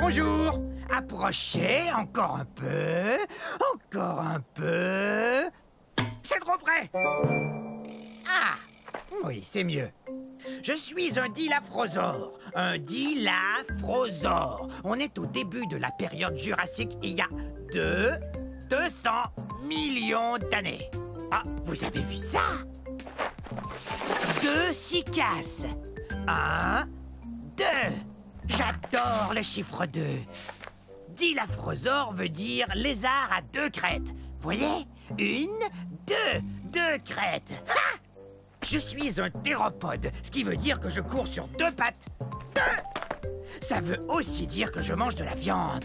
Bonjour. Approchez, encore un peu. Encore un peu. C'est trop près. Ah, oui, c'est mieux. Je suis un dilaphrosore. Un dilaphrosore. On est au début de la période jurassique il y a 200 millions d'années. Ah, vous avez vu ça? 2 cycasses. 1, 2. J'adore le chiffre 2. Dilaphrosore veut dire lézard à 2 crêtes. Voyez? 1, 2. 2 crêtes. Ha! Je suis un théropode, ce qui veut dire que je cours sur 2 pattes. 2! Ça veut aussi dire que je mange de la viande.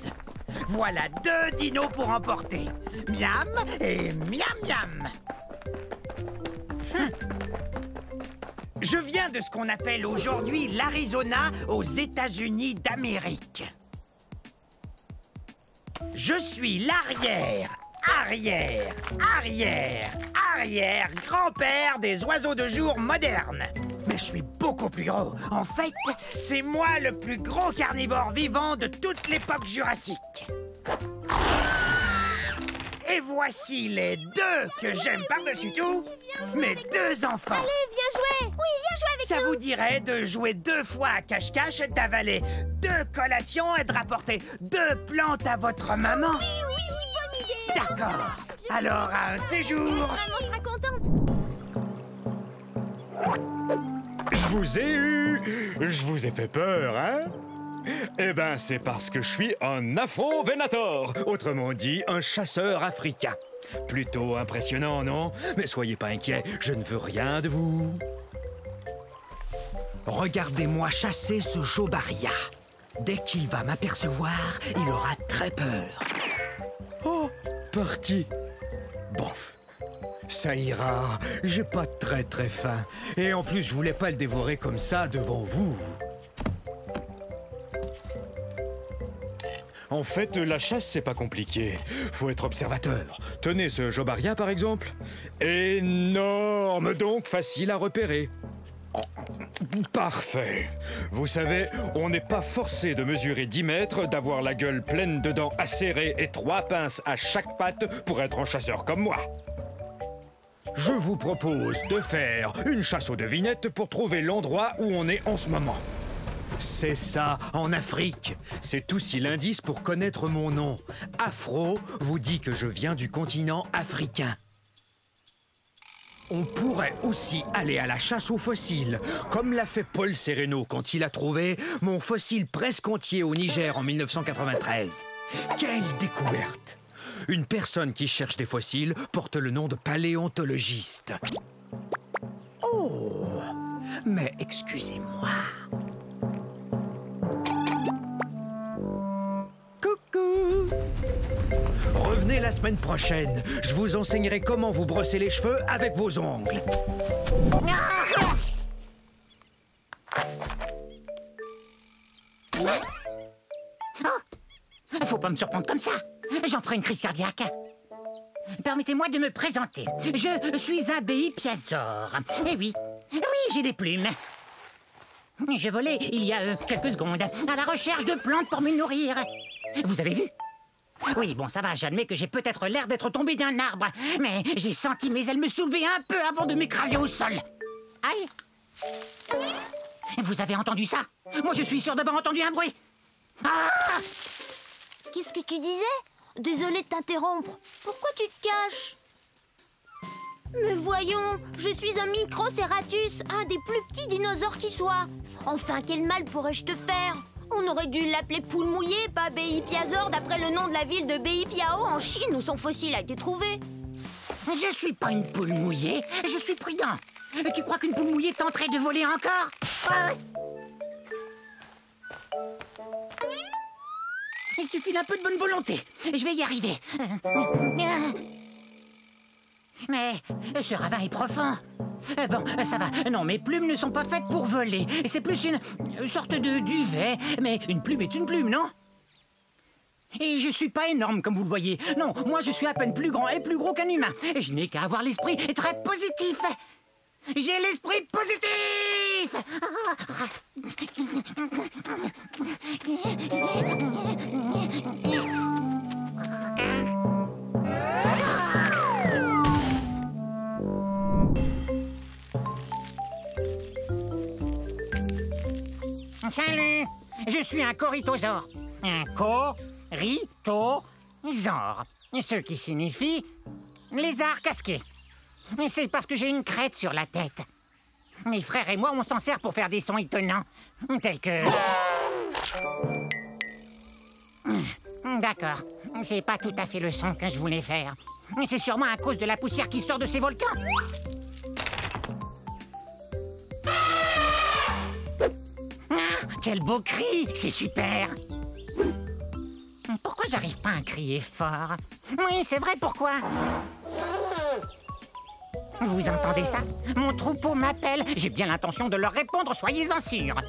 Voilà 2 dinos pour emporter. Miam et miam miam. Je viens de ce qu'on appelle aujourd'hui l'Arizona aux États-Unis d'Amérique. Je suis l'arrière-grand-père des oiseaux de jour modernes. Mais je suis beaucoup plus gros. En fait, c'est moi le plus gros carnivore vivant de toute l'époque jurassique. Et voici les 2 que j'aime par-dessus tout, mes 2 enfants. Allez, viens jouer. Oui, viens jouer avec nous. Ça vous dirait de jouer 2 fois à cache-cache, d'avaler 2 collations et de rapporter 2 plantes à votre maman? Oui, bonne idée. D'accord. Alors, à un de ces jours... Maman sera contente. Je vous ai eu. Je vous ai fait peur, hein? Eh ben, c'est parce que je suis un Afro-Venator, autrement dit, un chasseur africain. Plutôt impressionnant, non? Mais soyez pas inquiets, je ne veux rien de vous. Regardez-moi chasser ce Jobaria. Dès qu'il va m'apercevoir, il aura très peur. Oh, parti. Bof. Ça ira, j'ai pas très faim. Et en plus, je voulais pas le dévorer comme ça devant vous. En fait, la chasse, c'est pas compliqué. Faut être observateur. Tenez ce Jobaria, par exemple. Énorme, donc facile à repérer. Oh, parfait. Vous savez, on n'est pas forcé de mesurer 10 mètres, d'avoir la gueule pleine de dents acérées et 3 pinces à chaque patte pour être un chasseur comme moi. Je vous propose de faire une chasse aux devinettes pour trouver l'endroit où on est en ce moment. C'est ça, en Afrique. C'est aussi l'indice pour connaître mon nom. Afro vous dit que je viens du continent africain. On pourrait aussi aller à la chasse aux fossiles, comme l'a fait Paul Sereno quand il a trouvé mon fossile presque entier au Niger en 1993. Quelle découverte! Une personne qui cherche des fossiles porte le nom de paléontologiste. Oh! Mais excusez-moi. Coucou! Revenez la semaine prochaine. Je vous enseignerai comment vous brosser les cheveux avec vos ongles. Faut pas me surprendre comme ça. J'en ferai une crise cardiaque. Permettez-moi de me présenter. Je suis un béipiazore. Eh oui, j'ai des plumes. Je volais il y a quelques secondes à la recherche de plantes pour me nourrir. Vous avez vu? Oui, bon, ça va, j'admets que j'ai peut-être l'air d'être tombé d'un arbre. Mais j'ai senti mes ailes me soulever un peu avant de m'écraser au sol. Aïe! Vous avez entendu ça? Moi, je suis sûr d'avoir entendu un bruit. Ah! Qu'est-ce que tu disais? Désolée de t'interrompre. Pourquoi tu te caches? Mais voyons, je suis un Microceratus, un des plus petits dinosaures qui soit. Enfin, quel mal pourrais-je te faire? On aurait dû l'appeler poule mouillée, pas béipiazore, d'après le nom de la ville de Beipiao en Chine où son fossile a été trouvé. Je suis pas une poule mouillée, je suis prudent. Tu crois qu'une poule mouillée tenterait de voler encore? Il suffit d'un peu de bonne volonté. Je vais y arriver. Mais ce ravin est profond. Bon, ça va. Non, mes plumes ne sont pas faites pour voler. C'est plus une sorte de duvet. Mais une plume est une plume, non? Et je suis pas énorme, comme vous le voyez. Non, moi je suis à peine plus grand et plus gros qu'un humain. Et je n'ai qu'à avoir l'esprit très positif. J'ai l'esprit positif! j'arrive. Salut, je suis un corythosaure. Un corythosaure, ce qui signifie lézard casqué. C'est parce que j'ai une crête sur la tête. Mes frères et moi, on s'en sert pour faire des sons étonnants, tels que... D'accord, c'est pas tout à fait le son que je voulais faire. C'est sûrement à cause de la poussière qui sort de ces volcans. Quel beau cri! C'est super! Pourquoi j'arrive pas à crier fort? Oui, c'est vrai, pourquoi? Vous entendez ça? Mon troupeau m'appelle. J'ai bien l'intention de leur répondre, soyez-en sûrs.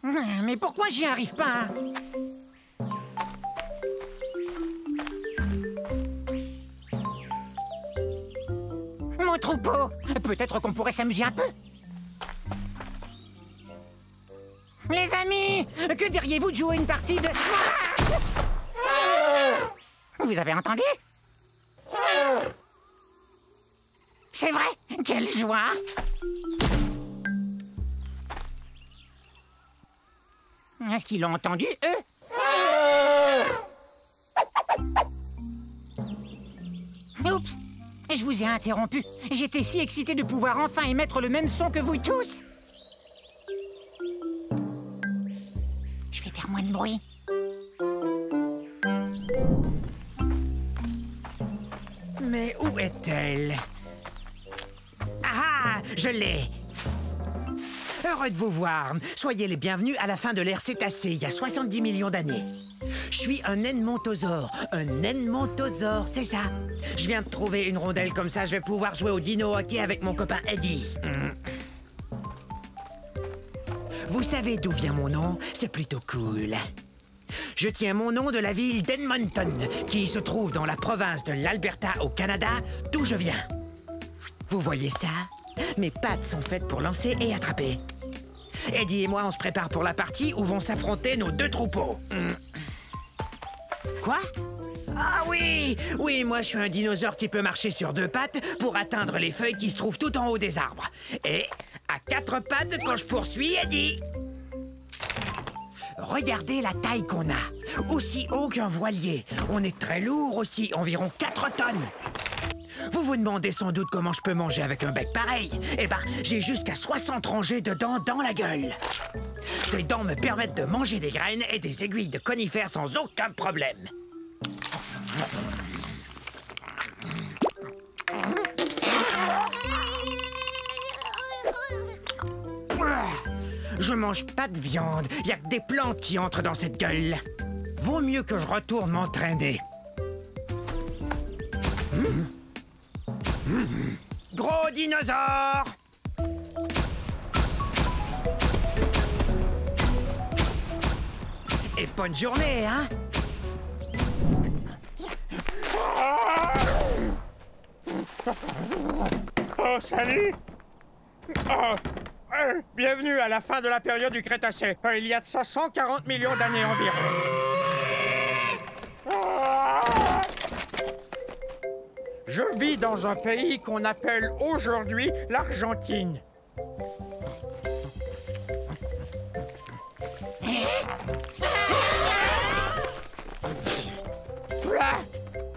Mais pourquoi j'y arrive pas? Mon troupeau! Peut-être qu'on pourrait s'amuser un peu. Les amis! Que diriez-vous de jouer une partie de... Vous avez entendu? C'est vrai? Quelle joie! Est-ce qu'ils l'ont entendu, eux? Oups! Je vous ai interrompu. J'étais si excité de pouvoir enfin émettre le même son que vous tous. Je vais faire moins de bruit. Mais où est-elle? Ah, je l'ai! Heureux de vous voir. Soyez les bienvenus à la fin de l'ère cétacée, il y a 70 millions d'années. Je suis un edmontosaure. Un edmontosaure, c'est ça. Je viens de trouver une rondelle comme ça, je vais pouvoir jouer au dino hockey avec mon copain Eddie. Vous savez d'où vient mon nom? C'est plutôt cool. Je tiens mon nom de la ville d'Edmonton, qui se trouve dans la province de l'Alberta au Canada, d'où je viens. Vous voyez ça? Mes pattes sont faites pour lancer et attraper. Eddie et moi, on se prépare pour la partie où vont s'affronter nos deux troupeaux. Quoi? Ah oui! Oui, moi je suis un dinosaure qui peut marcher sur deux pattes pour atteindre les feuilles qui se trouvent tout en haut des arbres. Et à quatre pattes quand je poursuis Eddie. Regardez la taille qu'on a. Aussi haut qu'un voilier. On est très lourd aussi, environ 4 tonnes. Vous vous demandez sans doute comment je peux manger avec un bec pareil. Eh ben, j'ai jusqu'à 60 rangées de dents dans la gueule. Ces dents me permettent de manger des graines et des aiguilles de conifères sans aucun problème. Je mange pas de viande. Y a que des plantes qui entrent dans cette gueule. Vaut mieux que je retourne m'entraîner. Gros dinosaure! Et bonne journée, hein? Oh, salut! Oh, bienvenue à la fin de la période du Crétacé. Il y a de ça 140 millions d'années environ. Je vis dans un pays qu'on appelle aujourd'hui l'Argentine.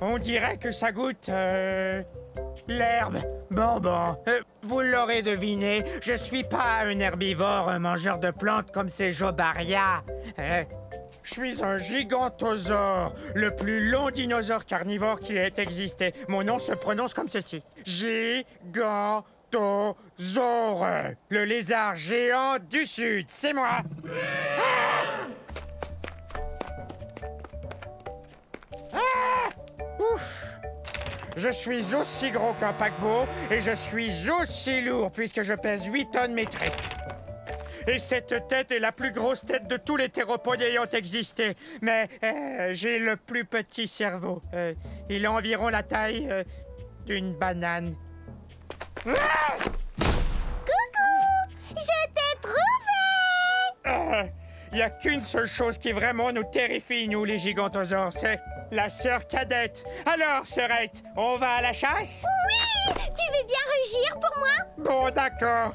On dirait que ça goûte... l'herbe. Bon, vous l'aurez deviné, je suis pas un herbivore, un mangeur de plantes comme ces Jobaria. Je suis un gigantosaure, le plus long dinosaure carnivore qui ait existé. Mon nom se prononce comme ceci. Gigantosaure, le lézard géant du Sud, c'est moi. Ouf! Je suis aussi gros qu'un paquebot et je suis aussi lourd puisque je pèse 8 tonnes métriques. Et cette tête est la plus grosse tête de tous les théropodes ayant existé. Mais j'ai le plus petit cerveau. Il a environ la taille d'une banane. Coucou! Je t'ai trouvé! Il n'y a qu'une seule chose qui vraiment nous terrifie, nous, les gigantosaures, c'est la sœur cadette. Alors, sœurette, on va à la chasse? Oui! Tu veux bien rugir pour moi? Bon, d'accord.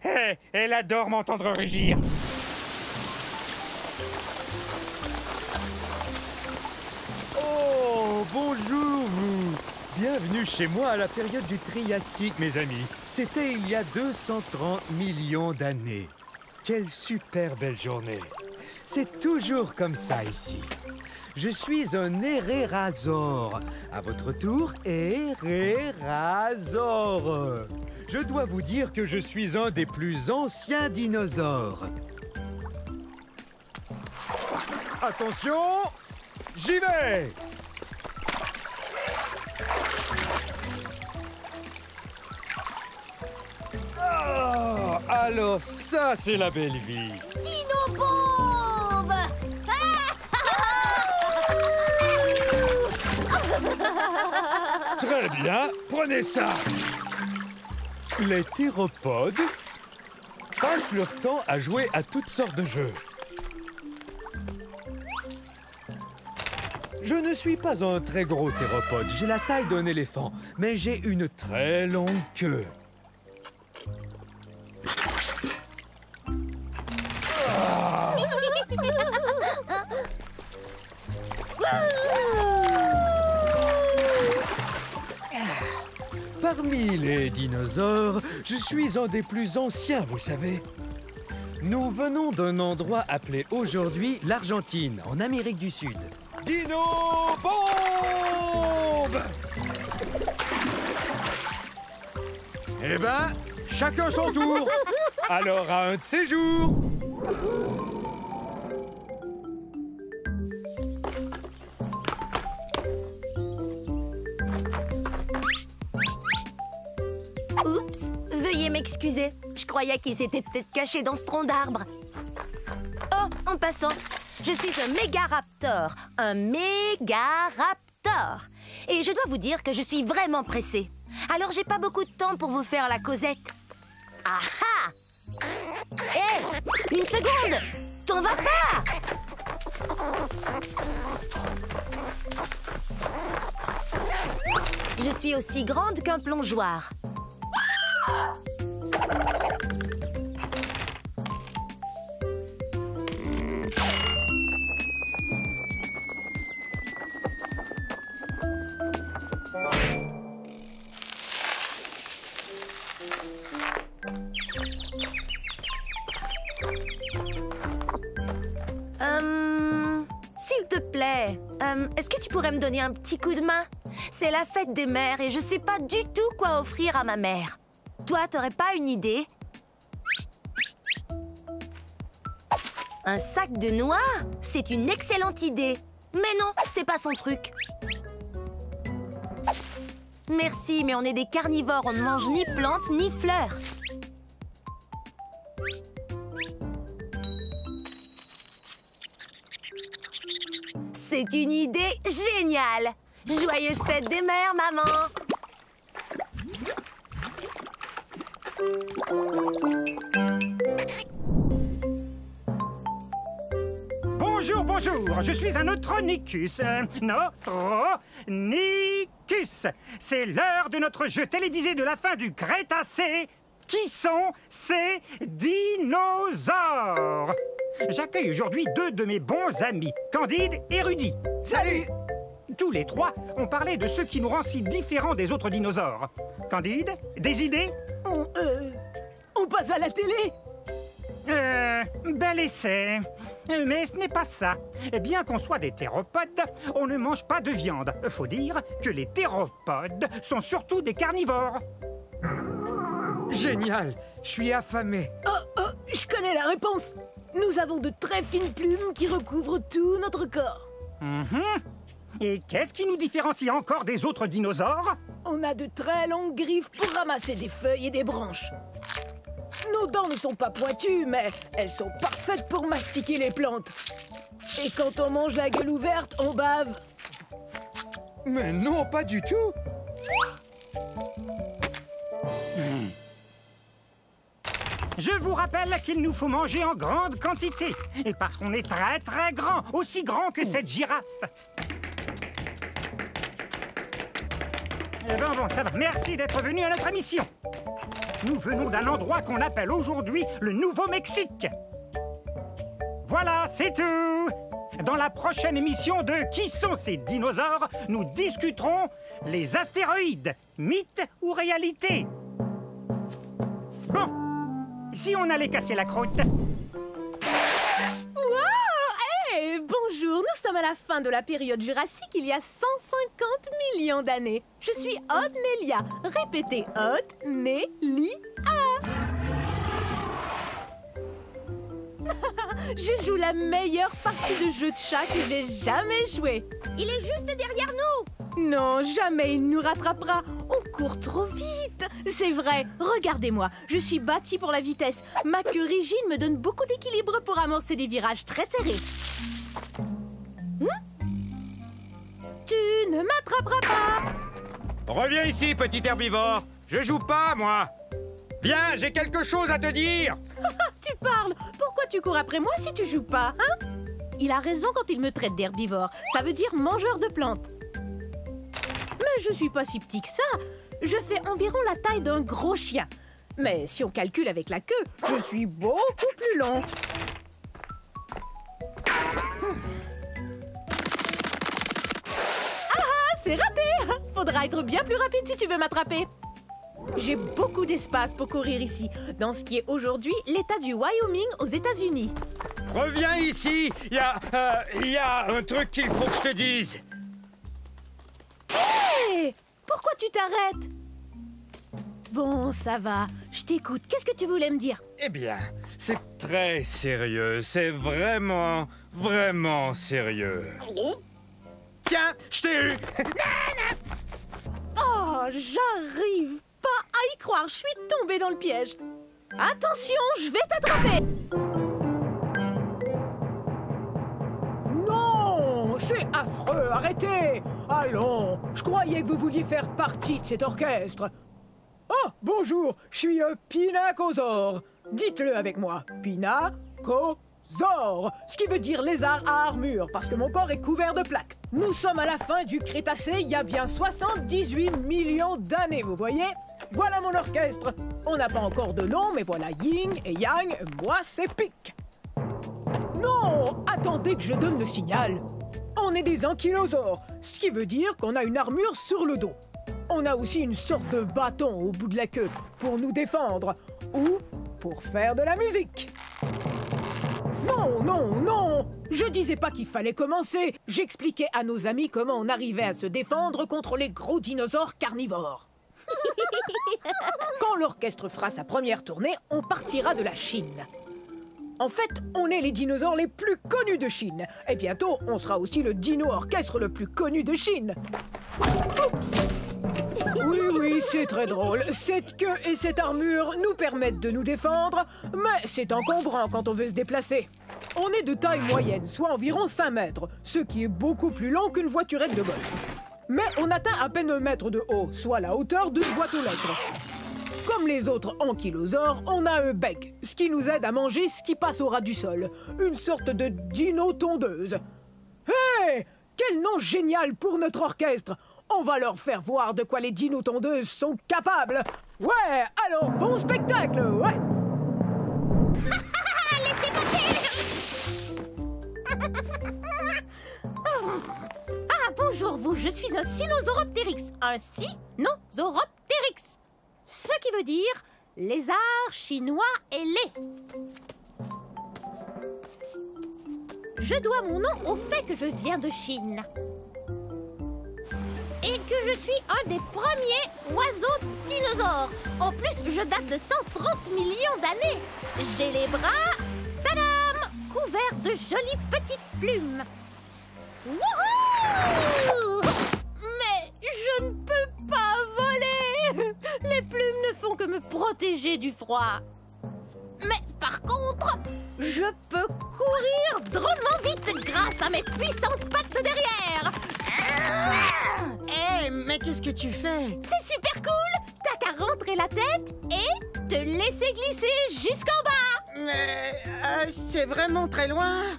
Hé, elle adore m'entendre rugir. Oh, bonjour vous. Bienvenue chez moi à la période du Triassique, mes amis. C'était il y a 230 millions d'années. Quelle super belle journée. C'est toujours comme ça ici. Je suis un hérérasaure. À votre tour, hérérasaure. Je dois vous dire que je suis un des plus anciens dinosaures. Attention, j'y vais! Oh, alors ça, c'est la belle vie. Dino Bombe! Très bien, prenez ça. Les théropodes passent leur temps à jouer à toutes sortes de jeux. Je ne suis pas un très gros théropode, j'ai la taille d'un éléphant, mais j'ai une très longue queue. Parmi les dinosaures, je suis un des plus anciens, vous savez. Nous venons d'un endroit appelé aujourd'hui l'Argentine, en Amérique du Sud. Dino Bombe! Eh ben, chacun son tour. Alors, à un de ces jours. Oups, veuillez m'excuser. Je croyais qu'ils étaient peut-être cachés dans ce tronc d'arbre. Oh, en passant, je suis un mégaraptor. Un mégaraptor. Et je dois vous dire que je suis vraiment pressée. Alors j'ai pas beaucoup de temps pour vous faire la causette. Ah ah! Hé! Une seconde! T'en vas pas! Je suis aussi grande qu'un plongeoir. S'il te plaît, est-ce que tu pourrais me donner un petit coup de main? C'est la fête des mères et je sais pas du tout quoi offrir à ma mère. Toi, t'aurais pas une idée? Un sac de noix? C'est une excellente idée. Mais non, c'est pas son truc. Merci, mais on est des carnivores, on ne mange ni plantes ni fleurs. C'est une idée géniale! Joyeuse fête des mères, maman! Bonjour, bonjour, je suis un Otronicus. Otronicus. C'est l'heure de notre jeu télévisé de la fin du Crétacé. Qui sont ces dinosaures? J'accueille aujourd'hui deux de mes bons amis, Candide et Rudy. Salut! Tous les trois ont parlé de ce qui nous rend si différents des autres dinosaures. Candide, des idées? On passe à la télé? Bel essai. Mais ce n'est pas ça. Bien qu'on soit des théropodes, on ne mange pas de viande. Faut dire que les théropodes sont surtout des carnivores. Génial, je suis affamé. Oh, je connais la réponse. Nous avons de très fines plumes qui recouvrent tout notre corps. Et qu'est-ce qui nous différencie encore des autres dinosaures? On a de très longues griffes pour ramasser des feuilles et des branches. Nos dents ne sont pas pointues, mais elles sont parfaites pour mastiquer les plantes. Et quand on mange la gueule ouverte, on bave. Mais non, pas du tout. Je vous rappelle qu'il nous faut manger en grande quantité. Et parce qu'on est très très grand, aussi grand que cette girafe. Bon, ça va. Merci d'être venu à notre émission. Nous venons d'un endroit qu'on appelle aujourd'hui le Nouveau-Mexique. Voilà, c'est tout. Dans la prochaine émission de Qui sont ces dinosaures, nous discuterons les astéroïdes, mythe ou réalité. Bon, si on allait casser la croûte. Wow! Hey, bonjour, nous sommes à la fin de la période jurassique, il y a 150 millions d'années. Je suis Aude-Nélia. Répétez Aude-Nélia. Je joue la meilleure partie de jeu de chat que j'ai jamais joué. Il est juste derrière nous. Non, jamais il nous rattrapera. On court trop vite. C'est vrai, regardez-moi. Je suis bâtie pour la vitesse. Ma queue rigide me donne beaucoup d'équilibre pour amorcer des virages très serrés. Tu ne m'attraperas pas. Reviens ici, petit herbivore. Je joue pas, moi. Viens, j'ai quelque chose à te dire. Tu parles. Pourquoi tu cours après moi si tu joues pas, hein? Il a raison quand il me traite d'herbivore. Ça veut dire mangeur de plantes. Mais je suis pas si petit que ça. Je fais environ la taille d'un gros chien. Mais si on calcule avec la queue, je suis beaucoup plus long. Ah, c'est raté! Faudra être bien plus rapide si tu veux m'attraper. J'ai beaucoup d'espace pour courir ici, dans ce qui est aujourd'hui l'État du Wyoming aux États-Unis. Reviens ici. Il y a un truc qu'il faut que je te dise. Hé! Pourquoi tu t'arrêtes? Bon, ça va. Je t'écoute. Qu'est-ce que tu voulais me dire? Eh bien, c'est très sérieux. C'est vraiment, vraiment sérieux. Tiens, je t'ai eu. Oh, j'arrive pas à y croire. Je suis tombée dans le piège. Attention, je vais t'attraper. Non, c'est affreux. Arrêtez. Allons, je croyais que vous vouliez faire partie de cet orchestre. Oh, bonjour, je suis un Pinacosaure. Dites-le avec moi. Pinacosaure. Ce qui veut dire lézard à armure, parce que mon corps est couvert de plaques. Nous sommes à la fin du Crétacé, il y a bien 78 millions d'années, vous voyez? Voilà mon orchestre. On n'a pas encore de nom, mais voilà Yin et Yang, moi c'est Pic. Non, attendez que je donne le signal. On est des ankylosaures, ce qui veut dire qu'on a une armure sur le dos. On a aussi une sorte de bâton au bout de la queue pour nous défendre ou pour faire de la musique. Non, non, non! Je disais pas qu'il fallait commencer. J'expliquais à nos amis comment on arrivait à se défendre contre les gros dinosaures carnivores. Quand l'orchestre fera sa première tournée, on partira de la Chine. En fait, on est les dinosaures les plus connus de Chine. Et bientôt, on sera aussi le dino-orchestre le plus connu de Chine. Oups! Oui, oui, c'est très drôle. Cette queue et cette armure nous permettent de nous défendre, mais c'est encombrant quand on veut se déplacer. On est de taille moyenne, soit environ 5 mètres, ce qui est beaucoup plus long qu'une voiturette de golf. Mais on atteint à peine 1 mètre de haut, soit la hauteur d'une boîte aux lettres. Comme les autres ankylosaures, on a un bec, ce qui nous aide à manger ce qui passe au ras du sol. Une sorte de dino-tondeuse. Hé! Quel nom génial pour notre orchestre! On va leur faire voir de quoi les dino-tondeuses sont capables. Ouais, alors bon spectacle, ouais! Laissez passer. Ah, bonjour vous, je suis un Sinosauropteryx. Un Sinosauropteryx. Ce qui veut dire lézard chinois ailé. Je dois mon nom au fait que je viens de Chine. Et que je suis un des premiers oiseaux dinosaures. En plus, je date de 130 millions d'années. J'ai les bras, tadam, couverts de jolies petites plumes. Wouhou! Mais je ne peux pas voler. Les plumes ne font que me protéger du froid. Mais par contre, je peux courir drôlement vite grâce à mes puissantes pattes de derrière. Hé, mais qu'est-ce que tu fais? C'est super cool. T'as qu'à rentrer la tête et te laisser glisser jusqu'en bas. Mais c'est vraiment très loin.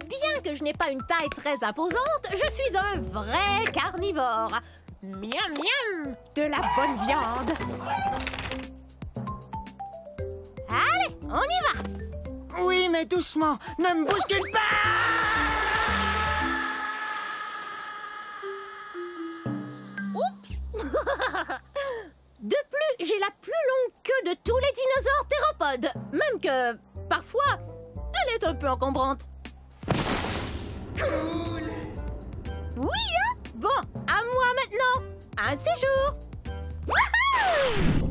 Bien que je n'ai pas une taille très imposante, je suis un vrai carnivore. Miam miam, de la bonne viande. Allez, on y va. Oui, mais doucement. Ne me bouscule pas. Oups. De plus, j'ai la plus longue queue de tous les dinosaures théropodes. Même que, parfois, elle est un peu encombrante. Cool. Oui, hein? Bon, à moi maintenant. Un séjour. Wouhou!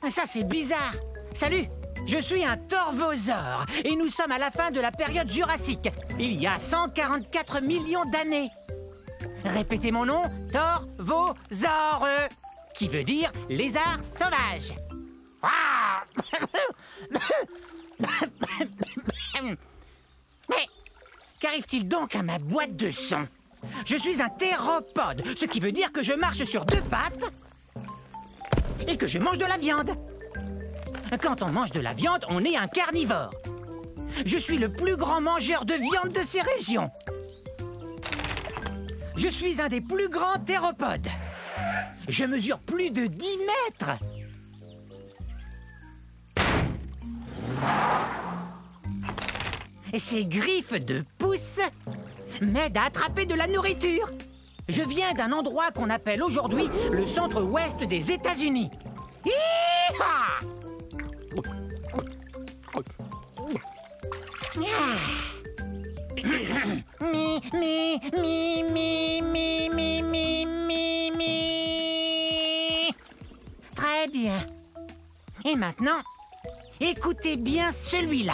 Ah, ça c'est bizarre. Salut, je suis un torvosaure et nous sommes à la fin de la période jurassique, il y a 144 millions d'années. Répétez mon nom, torvosaure, qui veut dire lézard sauvage. Ah. Mais qu'arrive-t-il donc à ma boîte de son? Je suis un théropode, ce qui veut dire que je marche sur deux pattes et que je mange de la viande. Quand on mange de la viande, on est un carnivore. Je suis le plus grand mangeur de viande de ces régions. Je suis un des plus grands théropodes. Je mesure plus de 10 mètres. Ces griffes de pouce m'aident à attraper de la nourriture. Je viens d'un endroit qu'on appelle aujourd'hui le centre-ouest des États-Unis. Hi-ha! Mi, mi, mi, mi, mi, mi, mi, mi, mi. Très bien. Et maintenant, écoutez bien celui-là.